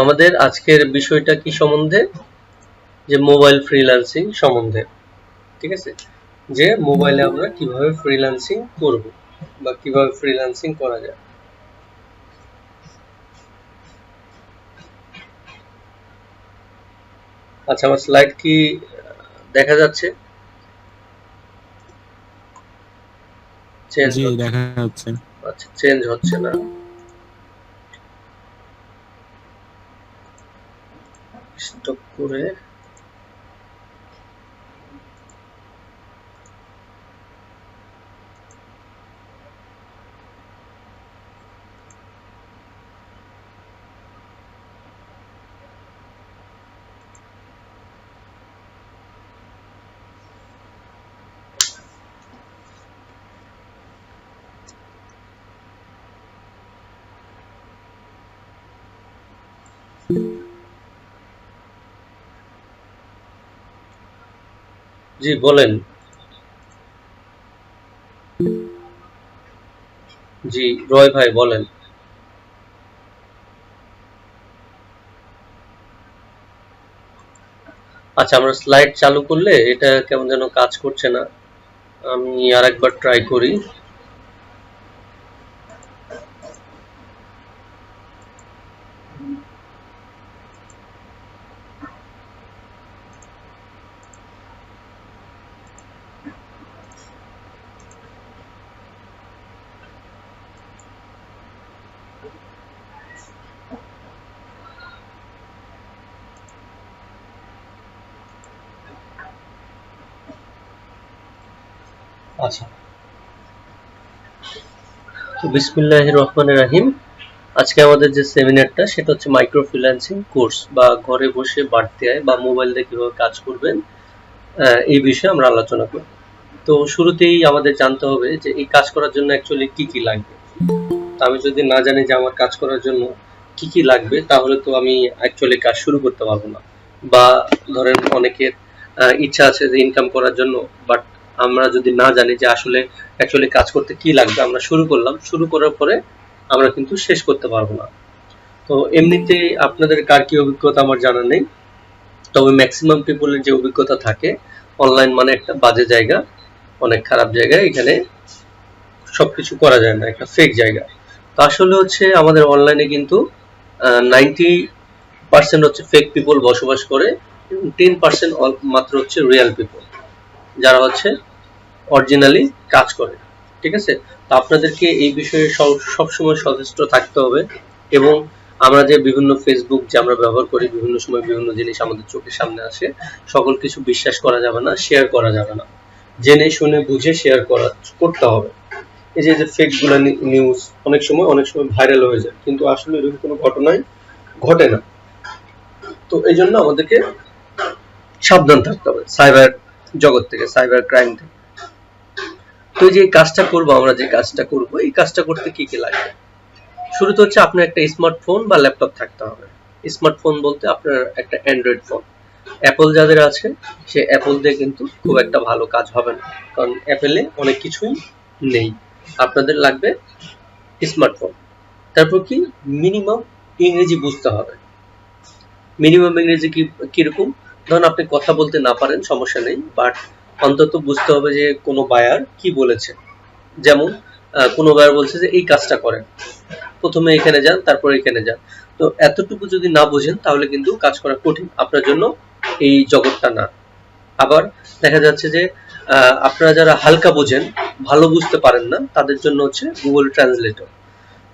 আমাদের আজকের বিষয়টা কি সম্বন্ধে, যে মোবাইল ফ্রিল্যান্সিং সম্বন্ধে। ঠিক আছে, যে মোবাইলে আমরা কিভাবে ফ্রিল্যান্সিং করব বা কিভাবে ফ্রিল্যান্সিং করা যায়। আচ্ছা, আমার স্লাইড কি দেখা যাচ্ছে? চেঞ্জ জি, হচ্ছে? দেখা যাচ্ছে। আচ্ছা, চেঞ্জ হচ্ছে না, স্টপ করে। জি বলেন। জি রয় ভাই বলেন। আচ্ছা, আমরা স্লাইড চালু করলে এটা কেমন যেন কাজ করছে না, আমি আরেকবার ট্রাই করি। আচ্ছা, তো বিসমিল্লাহির রহমানির রহিম। আজকে আমাদের যে সেমিনারটা সেটা হচ্ছে মাইক্রো ফ্রিল্যান্সিং কোর্স, বা ঘরে বসে বাড়তি আয় বা মোবাইল দিয়ে কিভাবে কাজ করবেন, এই বিষয়ে আমরা আলোচনা করব। তো শুরুতেই আমাদের জানতে হবে যে এই কাজ করার জন্য অ্যাকচুয়ালি কি কি লাগবে। তো আমি যদি না জানি যে আমার কাজ করার জন্য কি কি লাগবে, তাহলে তো আমি অ্যাকচুয়ালি কাজ শুরু করতে পারবো না। বা ধরেন অনেকের ইচ্ছা আছে যে ইনকাম করার জন্য, বাট আমরা যদি না জানি যে আসলে অ্যাকচুয়ালি কাজ করতে কি লাগবে, আমরা শুরু করলাম, শুরু করার পরে আমরা কিন্তু শেষ করতে পারবো না। তো এমনিতে আপনাদের কার কি অভিজ্ঞতা আমার জানা নেই, তবে ম্যাক্সিমাম পিপলের যে অভিজ্ঞতা থাকে, অনলাইন মানে একটা বাজে জায়গা, অনেক খারাপ জায়গা, এখানে সবকিছু করা যায় না, একটা ফেক জায়গা। তো আসলে হচ্ছে আমাদের অনলাইনে কিন্তু 90% হচ্ছে ফেক পিপল বসবাস করে, এবং 10% মাত্র হচ্ছে রিয়েল পিপল, যারা হচ্ছে অরিজিনালি কাজ করে। ঠিক আছে, তো আপনাদেরকে এই বিষয়ে সবসময় সচেষ্ট থাকতে হবে। এবং আমরা যে বিভিন্ন ফেসবুক যে আমরা ব্যবহার করি, বিভিন্ন সময় বিভিন্ন জিনিস আমাদের চোখের সামনে আসে, সকল কিছু বিশ্বাস করা যাবে না, শেয়ার করা যাবে না, জেনে শুনে বুঝে শেয়ার করতে হবে। এই যে যে ফেক গুলা নিউজ অনেক সময় ভাইরাল হয়ে যায়, কিন্তু আসলে এরকম কোনো ঘটনাই ঘটে না। তো এই জন্য আমাদেরকে সাবধান থাকতে হবে সাইবার জগৎ থেকে, সাইবার ক্রাইম থেকে। তো এই যে কাজটা করবো, আমরা যে কাজটা করবো, এই কাজটা করতে কি কি লাগবে। শুরুতে হচ্ছে আপনার একটা স্মার্টফোন বা ল্যাপটপ থাকতে হবে। স্মার্টফোন বলতে আপনার একটা অ্যান্ড্রয়েড ফোন। অ্যাপল যাদের আছে, সে অ্যাপল দিয়ে কিন্তু খুব একটা ভালো কাজ হবে না, কারণ অ্যাপেলে অনেক কিছুই নেই। আপনাদের লাগবে স্মার্টফোন। তারপর কি, মিনিমাম ইংরেজি বুঝতে হবে। মিনিমাম ইংরেজি কিরকম, ধরুন আপনি কথা বলতে না পারেন, সমস্যা নেই, বাট অন্তত বুঝতে হবে যে কোনো বায়ার কি বলেছে। যেমন কোনো বায়ার বলছে যে এই কাজটা করেন, প্রথমে এখানে যান, তারপর এখানে যান। তো এতটুকু যদি না বোঝেন, তাহলে কিন্তু কাজ করা কঠিন, আপনার জন্য এই জগৎটা না। আবার দেখা যাচ্ছে যে আপনারা যারা হালকা বোঝেন, ভালো বুঝতে পারেন না, তাদের জন্য হচ্ছে গুগল ট্রান্সলেটর।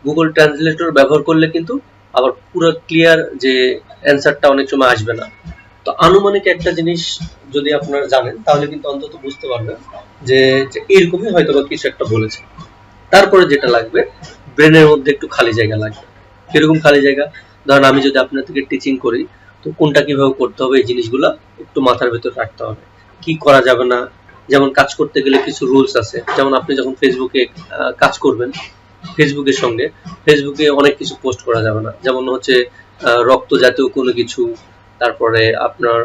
গুগল ট্রান্সলেটর ব্যবহার করলে কিন্তু আবার পুরো ক্লিয়ার যে অ্যান্সারটা অনেক সময় আসবে না। তো আনুমানিক একটা জিনিস যদি আপনারা জানেন, তাহলে কিন্তু অন্তত বুঝতে পারবেন যে এরকমই হয়তো বা কিছু একটা বলেছে। তারপরে যেটা লাগবে, ব্রেনের মধ্যে একটু খালি জায়গা লাগবে। কিরকম খালি জায়গা, ধরেন আমি যদি আপনার থেকে টিচিং করি, তো কোনটা কিভাবে করতে হবে, এই জিনিসগুলো একটু মাথার ভেতর রাখতে হবে। কি করা যাবে না, যেমন কাজ করতে গেলে কিছু রুলস আছে। যেমন আপনি যখন ফেসবুকে কাজ করবেন, ফেসবুকের সঙ্গে ফেসবুকে অনেক কিছু পোস্ট করা যাবে না, যেমন হচ্ছে রক্ত জাতীয় কোনো কিছু, তারপরে আপনার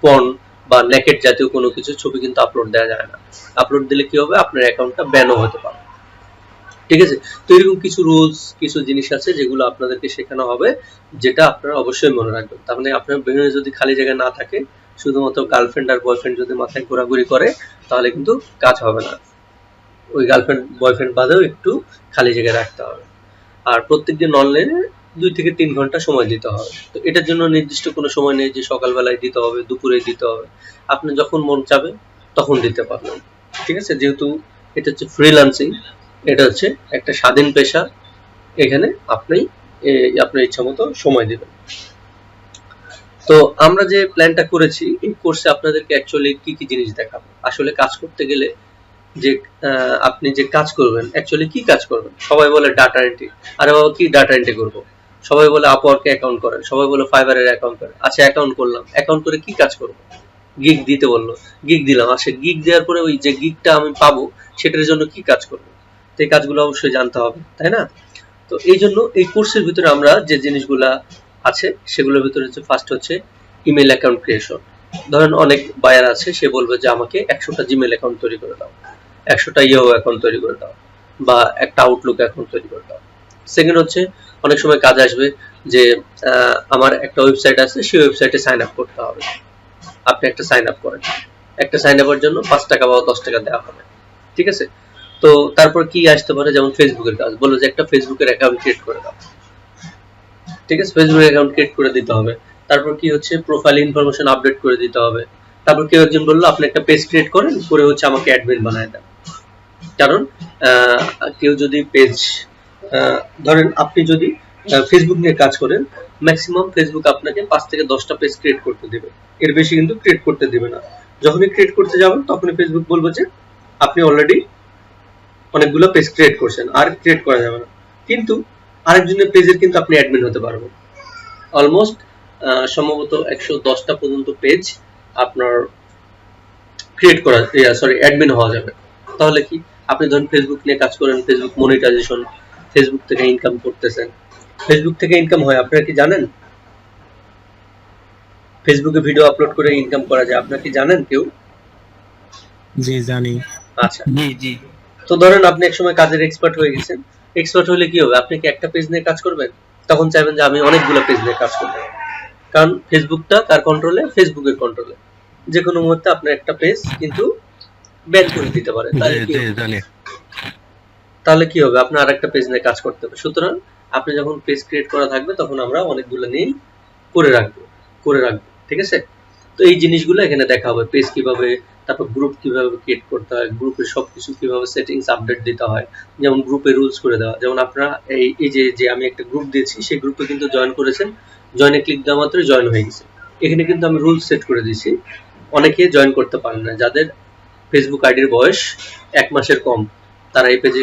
পর্ন বা নেকেট জাতীয় কোনো কিছু ছবি কিন্তু আপলোড দেওয়া যায় না। আপলোড দিলে কি হবে, আপনার অ্যাকাউন্টটা ব্যানও হতে পারে। ঠিক আছে। তো এরকম কিছু রুলস, কিছু জিনিস আছে যেগুলো আপনাদেরকে শেখানো হবে, যেটা আপনারা অবশ্যই মনে রাখবেন। তার মানে আপনার ব্রেনে যদি খালি জায়গা না থাকে, শুধুমাত্র গার্লফ্রেন্ড আর বয়ফ্রেন্ড যদি মাথায় ঘোরাঘুরি করে, তাহলে কিন্তু কাজ হবে না। ওই গার্লফ্রেন্ড বয়ফ্রেন্ড বাদেও একটু খালি জায়গা রাখতে হবে। আর প্রত্যেকদিন অনলাইনে 2 থেকে 3 ঘন্টা সময় দিতে হবে। তো এটার জন্য নির্দিষ্ট কোনো সময় নেই যে সকালবেলায় দিতে হবে, দুপুরে দিতে হবে। আপনি যখন মন চাবে তখন দিতে পারবেন। ঠিক আছে? যেহেতু এটা হচ্ছে ফ্রিল্যান্সিং, এটা হচ্ছে একটা স্বাধীন পেশা। এখানে আপনি আপনার ইচ্ছামতো সময় দিবেন। তো আমরা যে প্ল্যানটা করেছি, এই কোর্সে আপনাদেরকে অ্যাকচুয়ালি কি কি জিনিস দেখাবো। আসলে কাজ করতে গেলে যে আপনি যে কাজ করবেন, অ্যাকচুয়ালি কি কাজ করবেন। সবাই বলে ডাটা এন্ট্রি। আরে বাবা, কি ডাটা এন্ট্রি করবো? সবাই বলে আপওয়ার্কে অ্যাকাউন্ট করেন, সবাই বলে ফাইবারের অ্যাকাউন্ট করেন। আচ্ছা, অ্যাকাউন্ট করলাম, অ্যাকাউন্ট করে কি কাজ করবো? গিগ দিতে বললো, গিগ দিলাম। আচ্ছা, গিগ দেওয়ার পরে ওই যে গিগটা আমি পাবো, সেটার জন্য কি কাজ করবো? তো এই কাজগুলো অবশ্যই জানতে হবে, তাই না? তো এই জন্য এই কোর্সের ভিতরে আমরা যে জিনিসগুলা আছে, সেগুলোর ভিতরে হচ্ছে ফার্স্ট হচ্ছে ইমেল অ্যাকাউন্ট ক্রিয়েশন। ধরেন অনেক বায়ার আছে, সে বলবে যে আমাকে 100টা জিমেল অ্যাকাউন্ট তৈরি করে দাও, 100টা ইয়েও অ্যাকাউন্ট তৈরি করে দাও, বা একটা আউটলুক অ্যাকাউন্ট তৈরি করে দাও। সেকেন্ড হচ্ছে অনেক সময় কাজ আসবে যে আমার একটা ওয়েবসাইট আছে, সেই ওয়েবসাইটে সাইন আপ করতে হবে। আপনি একটা সাইন আপ করেন, একটা সাইন আপের জন্য 5 টাকা বা 10 টাকা দেওয়া হবে। ঠিক আছে? তো তারপর কি আসতে পারে, যেমন ফেসবুকের কাজ, বললো যে একটা ফেসবুকের অ্যাকাউন্ট ক্রিয়েট করে দাও। ঠিক আছে, ফেসবুকের অ্যাকাউন্ট ক্রিয়েট করে দিতে হবে। তারপর কি হচ্ছে, প্রোফাইল ইনফরমেশন আপডেট করে দিতে হবে। তারপর কেউ একজন বললো আপনি একটা পেজ ক্রিয়েট করেন, করে হচ্ছে আমাকে অ্যাডমিন বানায় দেন। কারণ কেউ যদি পেজ, ধরেন আপনি যদি ফেসবুক নিয়ে কাজ করেন, ম্যাক্সিমাম ফেসবুক আপনাকে 5 থেকে 10টা পেজ ক্রিয়েট করতে দিবে, এর বেশি কিন্তু ক্রিয়েট করতে দিবে না। যখনই ক্রিয়েট করতে যাবেন, তখনই ফেসবুক বলবে যে আপনি অলরেডি অনেকগুলো পেজ ক্রিয়েট করছেন, আর ক্রিয়েট করা যাবে না। কিন্তু আরেকজনের পেজের কিন্তু আপনি অ্যাডমিন হতে পারবেন। অলমোস্ট সম্ভবত 110টা পর্যন্ত পেজ আপনার ক্রিয়েট করা, অ্যাডমিন হওয়া যাবে। তাহলে কি, আপনি ধরুন ফেসবুক নিয়ে কাজ করেন, ফেসবুক মনিটাইজেশন, ফেসবুক থেকে ইনকাম করতেছেন। ফেসবুক থেকে ইনকাম হয়, আপনারা কি জানেন? ফেসবুকে ভিডিও আপলোড করে ইনকাম করা যায়, আপনারা কি জানেন কেউ? জি জানি। আচ্ছা, জি। তো ধরেন আপনি একসময় কাজের এক্সপার্ট হয়ে গেছেন। এক্সপার্ট হলে কি হবে, আপনি কি একটা পেজ নিয়ে কাজ করবেন? তখন চাইবেন যে আমি অনেকগুলো পেজ নিয়ে কাজ করব। কারণ ফেসবুকটা কার কন্ট্রোলে? ফেসবুকের কন্ট্রোলে। যে কোনো মুহূর্তে আপনার একটা পেজ কিন্তু ব্যান করে দিতে পারে। তাহলে কি হবে, আপনার আরেকটা পেজ নিয়ে কাজ করতে হবে। সুতরাং আপনি যখন পেজ ক্রিয়েট করা থাকবে, তখন আমরা অনেকগুলো নিয়ে করে রাখবো। ঠিক আছে? তো এই জিনিসগুলো এখানে দেখা হবে, পেজ কিভাবে, তারপর গ্রুপ কিভাবে ক্রিয়েট করতে হয়, গ্রুপের সবকিছু কিভাবে সেটিংস আপডেট দিতে হয়, যেমন গ্রুপে রুলস করে দেওয়া। যেমন আপনারা এই যে আমি একটা গ্রুপ দিয়েছি, সেই গ্রুপে কিন্তু জয়েন করেছেন, জয়েনে ক্লিক দেওয়া মাত্রই জয়েন হয়ে গেছে। এখানে কিন্তু আমি রুলস সেট করে দিয়েছি, অনেকে জয়েন করতে পারেন না, যাদের ফেসবুক আইডির বয়স 1 মাসের কম, তারা এই পেজে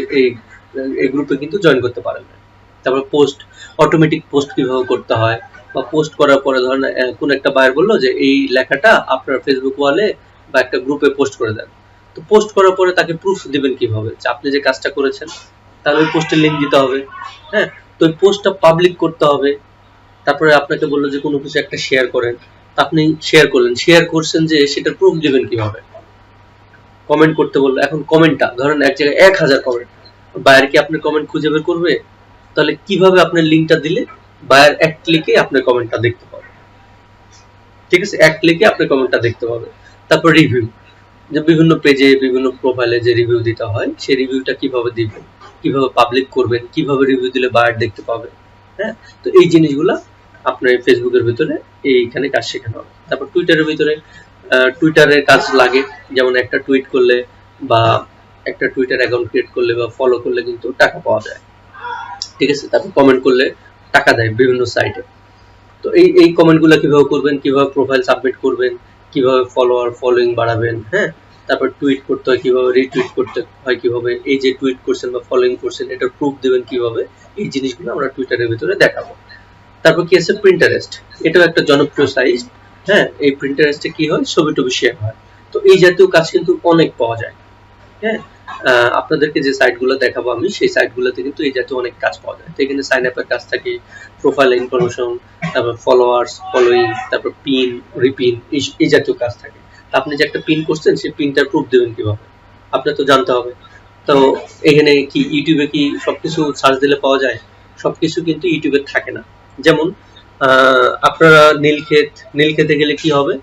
এই গ্রুপে কিন্তু জয়েন করতে পারেন না। তারপর পোস্ট, অটোমেটিক পোস্ট কিভাবে করতে হয়, বা পোস্ট করার পরে ধরেন কোন একটা বায়ার বললো যে এই লেখাটা আপনার ফেসবুক ওয়ালে বা একটা গ্রুপে পোস্ট করে দেন। তো পোস্ট করার পরে তাকে প্রুফ দিবেন কিভাবে যে আপনি যে কাজটা করেছেন? তাহলে ওই পোস্টের লিঙ্ক দিতে হবে। হ্যাঁ, তো ওই পোস্টটা পাবলিক করতে হবে। তারপরে আপনাকে বললো যে কোনো কিছু একটা শেয়ার করেন, তা আপনি শেয়ার করলেন, শেয়ার করছেন যে সেটার প্রুফ দিবেন কিভাবে? কমেন্ট করতে বললো, এখন কমেন্টটা ধরেন এক জায়গায় 1000 কমেন্ট, বায়ার কি আপনার কমেন্ট খুঁজে বের করবে? তাহলে কিভাবে আপনার লিঙ্কটা দিলে বায়ার এক ক্লিকে আপনার কমেন্টটা দেখতে পাবে? ঠিক আছে, এক ক্লিকে আপনার কমেন্টটা দেখতে পাবে। তারপর রিভিউ, যে বিভিন্ন পেজে বিভিন্ন প্রোফাইলে যে রিভিউ দিতে হয়, সেই রিভিউটা কিভাবে দিবেন, কিভাবে পাবলিক করবেন, কিভাবে রিভিউ দিলে বায়ার দেখতে পাবে। হ্যাঁ, তো এই জিনিসগুলা আপনার ফেসবুকের ভিতরে এইখানে কাজ শেখানো হবে। তারপর টুইটারের ভিতরে টুইটারের কাজ লাগে, যেমন একটা টুইট করলে বা একটা টুইটার অ্যাকাউন্ট ক্রিয়েট করলে বা ফলো করলে কিন্তু টাকা পাওয়া যায়। ঠিক আছে, তারপর কমেন্ট করলে টাকা দেয় বিভিন্ন সাইটে। তো এই কমেন্টগুলো কিভাবে করবেন, কিভাবে প্রোফাইল সাবমিট করবেন, কিভাবে ফলোইং বাড়াবেন। হ্যাঁ, তারপর টুইট করতে হয় কিভাবে, রিটুইট করতে হয় কিভাবে, এই যে টুইট করছেন বা ফলোইং করছেন এটার প্রুফ দেবেন কিভাবে, এই জিনিসগুলো আমরা টুইটারের ভিতরে দেখাবো। তারপর কি আছে, প্রিন্টারেস্ট, এটাও একটা জনপ্রিয় সাইট। হ্যাঁ, এই প্রিন্টারেস্টে কি হয়, ছবি টবি শেয়ার হয়। তো এই জাতীয় কাজ কিন্তু অনেক পাওয়া যায়। হ্যাঁ, আপনাদেরকে যে সাইটগুলো দেখাবো আমি, সেই সাইটগুলোতে কিন্তু এই জাতীয় অনেক কাজ পাওয়া যায়। তো এখানে সাইন আপের কাজ থাকে, প্রোফাইল ইনফরমেশন, তারপর ফলোয়ার্স, ফলোইং, তারপর পিন, রিপিন, এই জাতীয় কাজ থাকে। আপনি যে একটা পিন করছেন, সেই পিনটার প্রুফ দেবেন কিভাবে? আপনার তো জানতে হবে। তো এখানে কি ইউটিউবে কি সবকিছু সার্চ দিলে পাওয়া যায়? সবকিছু কিন্তু ইউটিউবে থাকে না। যেমন আপনারা নীলক্ষেতে গেলে কি হবে,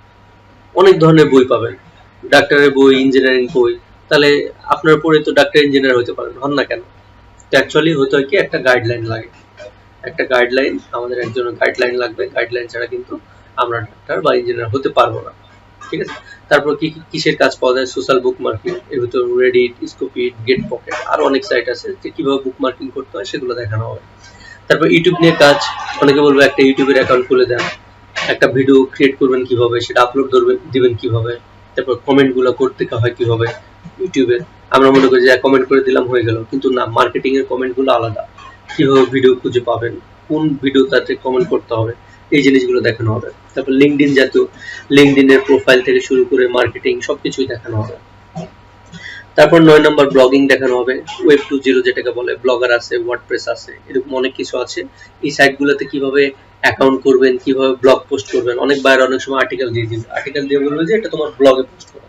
অনেক ধরনের বই পাবেন, ডাক্তারের বই, ইঞ্জিনিয়ারিং বই। তাহলে আপনারা পড়ে তো ডাক্তার ইঞ্জিনিয়ার হতে পারেন, হন না কেন? অ্যাকচুয়ালি হতে হয় কি, একটা গাইডলাইন লাগে, একটা গাইডলাইন, আমাদের একজনের গাইডলাইন লাগবে। গাইডলাইন ছাড়া কিন্তু আমরা ডাক্তার বা ইঞ্জিনিয়ার হতে পারবো না, ঠিক আছে? তারপর কি কিসের কাজ পাওয়া যায়? সোশ্যাল বুক মার্কিং, এর ভিতর রেডিট, স্কুপিড, গেট পকেট, আর অনেক সাইট আছে যে কিভাবে বুক মার্কিং করতে হয় সেগুলো দেখানো হবে। তারপর ইউটিউব নিয়ে কাজ, অনেকে বলবে একটা ইউটিউবের অ্যাকাউন্ট খুলে দেন, একটা ভিডিও ক্রিয়েট করবেন কিভাবে, সেটা আপলোড দিবেন কিভাবে, তারপর কমেন্ট গুলো করতে হয় কিভাবে ইউটিউবে। আমরা মনে করি যে কমেন্ট করে দিলাম হয়ে গেল, কিন্তু না, মার্কেটিং এর কমেন্ট গুলো আলাদা। কিভাবে ভিডিও খুঁজে পাবেন, কোন ভিডিওটাতে কমেন্ট করতে হবে, এই জিনিসগুলো দেখানো হবে। তারপর লিঙ্কডইন জাতীয়, লিঙ্কডইনের প্রোফাইল থেকে শুরু করে মার্কেটিং সবকিছুই দেখানো হবে। তারপর 9 নম্বর ব্লগিং দেখানো হবে। ওয়েব 2.0 যেটাকে বলে, ব্লগার আছে, ওয়ার্ডপ্রেস আছে, এরকম অনেক কিছু আছে। এই সাইটগুলোতে কিভাবে অ্যাকাউন্ট করবেন, কিভাবে ব্লগ পোস্ট করবেন। অনেক বাইরে অনেক সময় আর্টিকেল দিয়ে দিবে, আর্টিকেল দিয়ে বলবে যে এটা তোমার ব্লগে পোস্ট করো।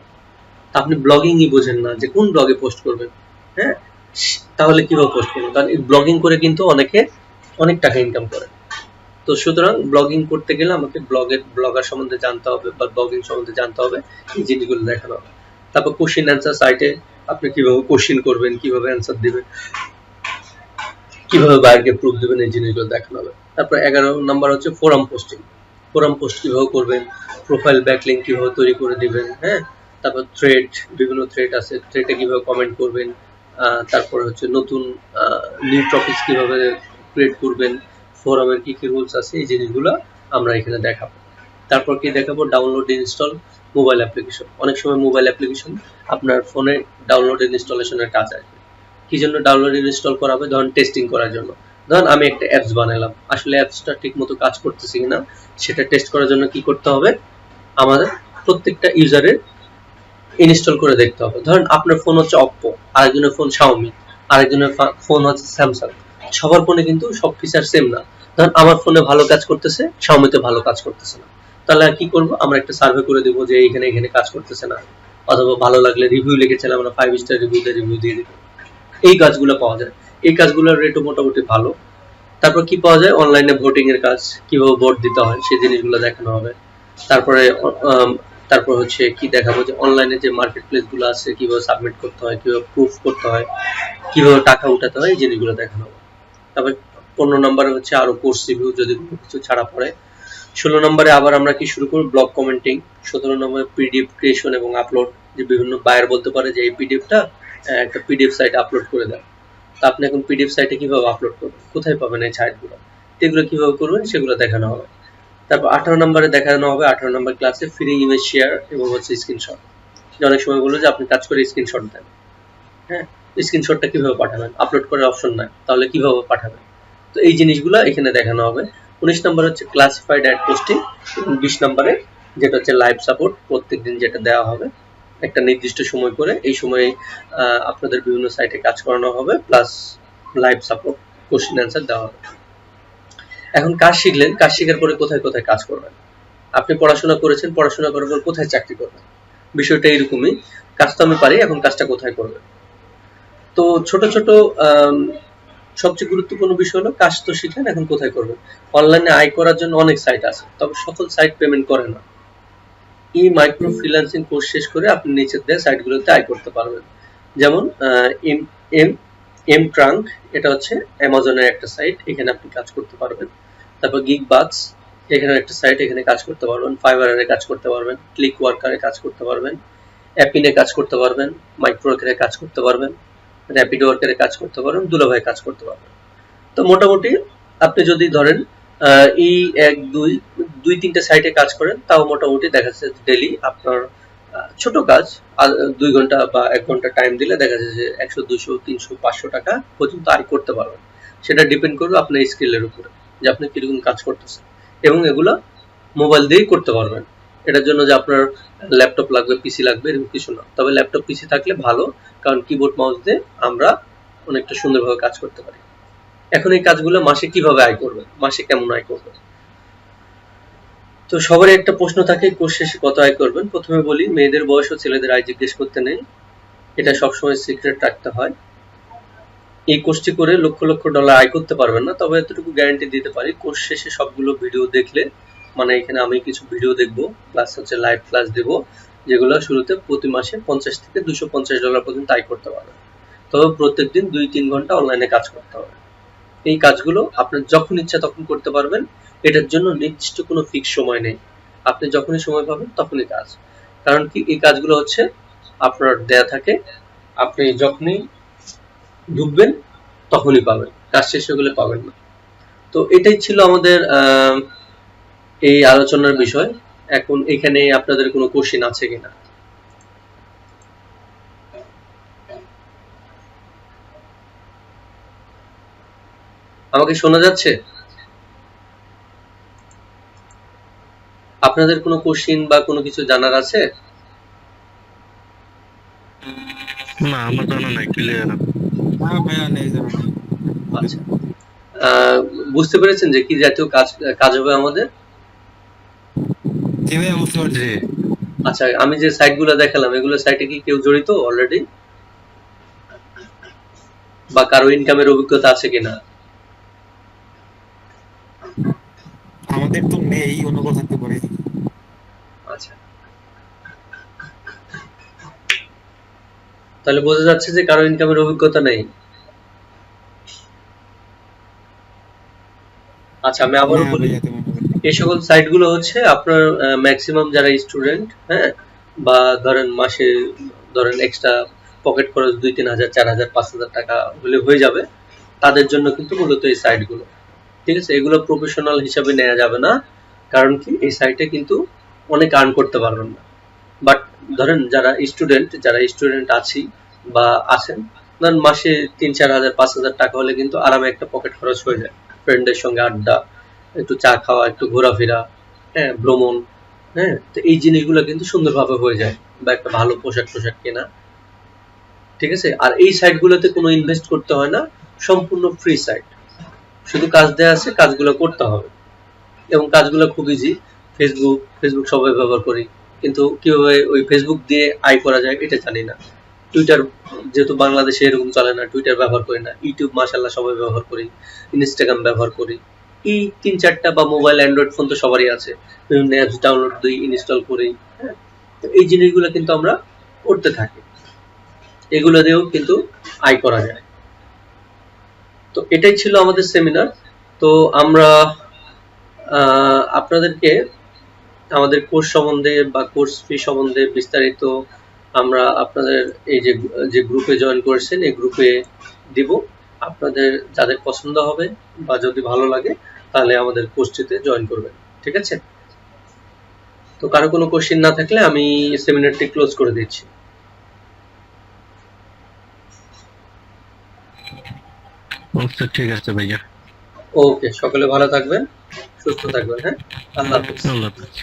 আপনি ব্লগিংই বোঝেন না যে কোন ব্লগে পোস্ট করবেন, হ্যাঁ, তাহলে কিভাবে পোস্ট করবেন? কারণ এই ব্লগিং করে কিন্তু অনেকে অনেক টাকা ইনকাম করে। তো সুতরাং ব্লগিং করতে গেলে আমাকে ব্লগার সম্বন্ধে জানতে হবে বা ব্লগিং সম্বন্ধে জানতে হবে, এই জিনিসগুলো দেখানো হবে। তারপর কোশ্চেন অ্যান্সার সাইটে আপনি কিভাবে কোশ্চেন করবেন, কিভাবে অ্যান্সার দিবেন, কিভাবে বায়ারকে প্রুফ দিবেন, এই জিনিসগুলো দেখানো হবে। তারপর 11 নাম্বার হচ্ছে ফোরাম পোস্টিং। ফোরাম পোস্ট কিভাবে করবেন, প্রোফাইল ব্যাকলিঙ্ক কিভাবে তৈরি করে দিবেন, হ্যাঁ। তারপর থ্রেড, বিভিন্ন থ্রেড আছে, থ্রেডে কিভাবে কমেন্ট করবেন। তারপর হচ্ছে নতুন নিউ টপিকস কিভাবে ক্রিয়েট করবেন, ফোরামের কি কি রুলস আছে, এই জিনিসগুলো আমরা এখানে দেখাবো। তারপর কি দেখাবো, ডাউনলোড ইনস্টল মোবাইল অ্যাপ্লিকেশন। অনেক সময় মোবাইল অ্যাপ্লিকেশন আপনার ফোনে ডাউনলোড ইনস্টলেশনের কাজ আসবে। কি জন্য ডাউনলোড ইনস্টল করা হবে? ধরুন টেস্টিং করার জন্য। ধরুন আমি একটা অ্যাপস বানালাম, আসলে অ্যাপসটা ঠিক মতো কাজ করতেছে কিনা সেটা টেস্ট করার জন্য কি করতে হবে, আমাদের প্রত্যেকটা ইউজারের ইনস্টল করে দেখতে হবে। ধরুন আপনার ফোন হচ্ছে অপ্পো, আরেকজনের ফোন শাওমি, আরেকজনের ফোন হচ্ছে স্যামসাং। সবার ফোনে কিন্তু সব ফিচার সেম না। ধরুন আমার ফোনে ভালো কাজ করতেছে, শাওমিতে ভালো কাজ করতেছে না। তাহলে কি করব, আমরা একটা সার্ভে করে দিব যে এখানে এখানে কাজ করতেছে না, অথবা ভালো লাগলে রিভিউ লিখেছিলাম আমরা 5 স্টার রিভিউ দিয়ে দিব। এই কাজগুলো পাওয়া যায়, এই কাজগুলোর রেটও মোটামুটি ভালো। তারপর কি পাওয়া যায়, অনলাইনে ভোটিং এর কাজ, কিভাবে ভোট দিতে হয় সেই জিনিসগুলো দেখানো হবে। তারপরে তারপর হচ্ছে কি দেখাবো, যে অনলাইনে যে মার্কেট প্লেস গুলো আছে কিভাবে সাবমিট করতে হয়, কিভাবে প্রুফ করতে হয়, কিভাবে টাকা উঠাতে হয়, এই জিনিসগুলো দেখানো হবে। তারপর 15 নম্বরে হচ্ছে আরো কোর্স রিভিউ যদি কোনো কিছু ছাড়া পড়ে। 16 নম্বরে আবার আমরা কি শুরু করব, ব্লগ কমেন্টিং। 17 নম্বরে পিডিএফ ক্রিয়েশন এবং আপলোড, যে বিভিন্ন বায়ার বলতে পারে যে এই পিডিএফটা একটা পিডিএফ সাইটে আপলোড করে দেন। তা আপনি এখন পিডিএফ সাইটে কিভাবে আপলোড করবেন, কোথায় পাবেন এই সাইটগুলো, এগুলো কিভাবে করবেন সেগুলো দেখানো হবে। তারপর 18 নম্বরে দেখানো হবে, 18 নম্বর ক্লাসে ফ্রি ইমেজ শেয়ার এবং হচ্ছে স্ক্রিনশট। যে অনেক সময় বললো যে আপনি কাজ করে স্ক্রিনশট দেন, হ্যাঁ, স্ক্রিনশটটা কিভাবে পাঠাবেন, আপলোড করার অপশন নাই, তাহলে কিভাবে পাঠাবেন। তো এই জিনিসগুলো এখানে দেখানো হবে। 19 নম্বর হচ্ছে ক্লাসিফাইড অ্যাড পোস্টিং, এবং 20 নম্বরে যেটা হচ্ছে লাইভ সাপোর্ট, প্রত্যেকদিন যেটা দেওয়া হবে একটা নির্দিষ্ট সময় করে, এই সময়ে আপনাদের বিভিন্ন সাইটে কাজ করানো হবে, plus live support, question answer দেওয়া হবে। এখন কাজ শিখলেন, কাজ শেখার পরে কোথায় কোথায় কাজ করবেন? আপনি পড়াশোনা করেছেন, পড়াশোনা করার পর কোথায় চাকরি করবেন? বিষয়টা এরকমই, কাজ তো আমি পারি, এখন কাজটা কোথায় করবেন? তো ছোট ছোট সবচেয়ে গুরুত্বপূর্ণ বিষয় হলো, কাজ তো শিখলেন, এখন কোথায় করবেন? অনলাইনে আয় করার জন্য অনেক সাইট আছে, তবে সকল সাইট পেমেন্ট করে না। এই মাইক্রো ফ্রিল্যান্সিং কোর্স শেষ করে আপনি নিচের দেওয়া সাইটগুলোতে আয় করতে পারবেন। যেমন এম এম এম ট্রাঙ্ক, এটা হচ্ছে অ্যামাজনের একটা সাইট, এখানে আপনি কাজ করতে পারবেন। তারপর গিগ বাক্স, এখানে একটা সাইট, এখানে কাজ করতে পারবেন। ফাইবারে কাজ করতে পারবেন, ক্লিক ওয়ার্কারে কাজ করতে পারবেন, অ্যাপিনে কাজ করতে পারবেন, মাইক্রোওয়ার্কারে কাজ করতে পারবেন, র্যাপিড ওয়ার্কারে কাজ করতে পারবেন, দুলাভাই কাজ করতে পারবেন। তো মোটামুটি আপনি যদি ধরেন এই এক দুই দুই তিনটে সাইটে কাজ করেন, তাও মোটামুটি দেখা যাচ্ছে ডেলি আপনার ছোট কাজ 2 ঘন্টা বা 1 ঘন্টা টাইম দিলে দেখা যাচ্ছে যে 100 200 300 500 টাকা পর্যন্ত আয় করতে পারবেন। সেটা ডিপেন্ড করবে আপনার স্কিলের উপরে, যে আপনি কিরকম কাজ করতেছেন, এবং এগুলা মোবাইল দিয়েই করতে পারবেন। এটার জন্য যে আপনার ল্যাপটপ লাগবে, পিসি লাগবে, এরকম কিছু না। তবে ল্যাপটপ পিসি থাকলে ভালো, কারণ কিবোর্ড মাউস দিয়ে আমরা অনেকটা সুন্দরভাবে কাজ করতে পারি। এখন এই কাজগুলো মাসে কিভাবে আয় করবেন, মাসে কেমন আয় করবেন? তো সবারই একটা প্রশ্ন থাকে, কোর্স শেষে কত আয় করবেন। প্রথমে বলি, মেয়েদের বয়স ও ছেলেদের আয় জিজ্ঞেস করতে নেই। এটা সবসময় সিক্রেট রাখতে হয়। এই কোর্সটি করে লক্ষ লক্ষ ডলার আয় করতে পারবেন না, তবে এতটুকু গ্যারান্টি দিতে পারি, কোর্স শেষে সবগুলো ভিডিও দেখলে, মানে এখানে আমি কিছু ভিডিও দেখবো প্লাস হচ্ছে লাইভ ক্লাস দেবো, যেগুলো শুরুতে প্রতি মাসে 50 থেকে $250 পর্যন্ত আয় করতে পারবেন। তবে প্রত্যেকদিন 2-3 ঘন্টা অনলাইনে কাজ করতে হবে। এই কাজগুলো আপনার যখন ইচ্ছা তখন করতে পারবেন। এটার জন্য নির্দিষ্ট কোনো ফিক্স সময় নেই, আপনি যখনই সময় পাবেন তখনই কাজ। কারণ কি, এই কাজগুলো হচ্ছে আপনার দেয়া থাকে, আপনি যখনই ঢুকবেন তখনই পাবেন, কাজ শেষ হয়ে গেলে পাবেন না। তো এটাই ছিল আমাদের এই আলোচনার বিষয়। এখন এখানে আপনাদের কোনো কোশ্চেন আছে কিনা? আমাকে শোনা যাচ্ছে? আপনাদের কোনো কোশ্চেন বা কোনো কিছু জানার আছে? না, আমার জানা নাই, ক্লিয়ার। না ভাইয়া, নেই, জানা নেই। আচ্ছা, বুঝতে পেরেছেন যে কি জাতীয় কাজ কাজ হবে আমাদের? জি ভাইয়া, বুঝতে পারছি। আচ্ছা, আমি যে সাইটগুলো দেখালাম এগুলো সাইটে কি কেউ জড়িত অলরেডি, বা কারো ইনকামের অভিজ্ঞতা আছে কিনা? আমাদের তো নেই, অন্য কোথাও থাকতে পারে। আচ্ছা, তাহলে বোঝা যাচ্ছে যে কারো ইনকামের অভিজ্ঞতা নেই। আচ্ছা, আমি না আবারও বলি, ভাইয়া, তেমন হবে। এই সকল সাইটগুলো হচ্ছে আপনার ম্যাক্সিমাম যারা স্টুডেন্ট, হ্যাঁ, বা ধরেন মাসে ধরেন এক্সট্রা পকেট খরচ 2-3 হাজার, 4 হাজার, 5 হাজার টাকা হলে হয়ে যাবে, তাদের জন্য কিন্তু মূলত এই সাইটগুলো। ঠিক আছে, এগুলো প্রফেশনাল হিসাবে নেওয়া যাবে না। কারণ কি, এই সাইটে কিন্তু অনেক আর্ন করতে পারবেন না। বাট ধরেন যারা স্টুডেন্ট আছি বা আছেন, ধরেন মাসে 3-4 হাজার, 5 হাজার টাকা হলে কিন্তু আরামে একটা পকেট খরচ হয়ে যায়। ফ্রেন্ডের সঙ্গে আড্ডা, একটু চা খাওয়া, একটু ঘোরাফেরা, হ্যাঁ, ভ্রমণ, হ্যাঁ, তো এই জিনিসগুলো কিন্তু সুন্দরভাবে হয়ে যায়, বা একটা ভালো পোশাক টোশাক কেনা। ঠিক আছে, আর এই সাইটগুলোতে কোনো ইনভেস্ট করতে হয় না, সম্পূর্ণ ফ্রি সাইট, শুধু কাজ দেওয়া আছে, কাজগুলো করতে হবে। এবং কাজগুলো খুব ইজি। ফেসবুক সবাই ব্যবহার করি, কিন্তু কিভাবে ওই ফেসবুক দিয়ে আয় করা যায় এটা জানি না। টুইটার যেহেতু বাংলাদেশে এরকম চলে না, টুইটার ব্যবহার করি না। ইউটিউব মাশাল্লাহ সবাই ব্যবহার করি, ইনস্টাগ্রাম ব্যবহার করি। এই 3-4টা, বা মোবাইল অ্যান্ড্রয়েড ফোন তো সবারই আছে, বিভিন্ন অ্যাপস ডাউনলোড দিই, ইনস্টল করি, হ্যাঁ। তো এই জিনিসগুলো কিন্তু আমরা করতে থাকি, এগুলো দিয়েও কিন্তু আয় করা যায়। তো এটাই ছিল আমাদের সেমিনার। তো আমরা আপনাদেরকে আমাদের কোর্স সম্বন্ধে বা কোর্স ফি সম্বন্ধে বিস্তারিত আমরা আপনাদের এই যে যে গ্রুপে জয়েন করেছেন এই গ্রুপে দিব। আপনাদের যাদের পছন্দ হবে বা যদি ভালো লাগে তাহলে আমাদের কোর্সটিতে জয়েন করবেন। ঠিক আছে, তো কারো কোনো কোশ্চেন না থাকলে আমি সেমিনারটি ক্লোজ করে দিচ্ছি। আচ্ছা, ঠিক আছে ভাইয়া। ওকে, সকলে ভালো থাকবেন, সুস্থ থাকবেন, হ্যাঁ, আল্লাহ হাফিজ। আল্লাহ হাফেজ।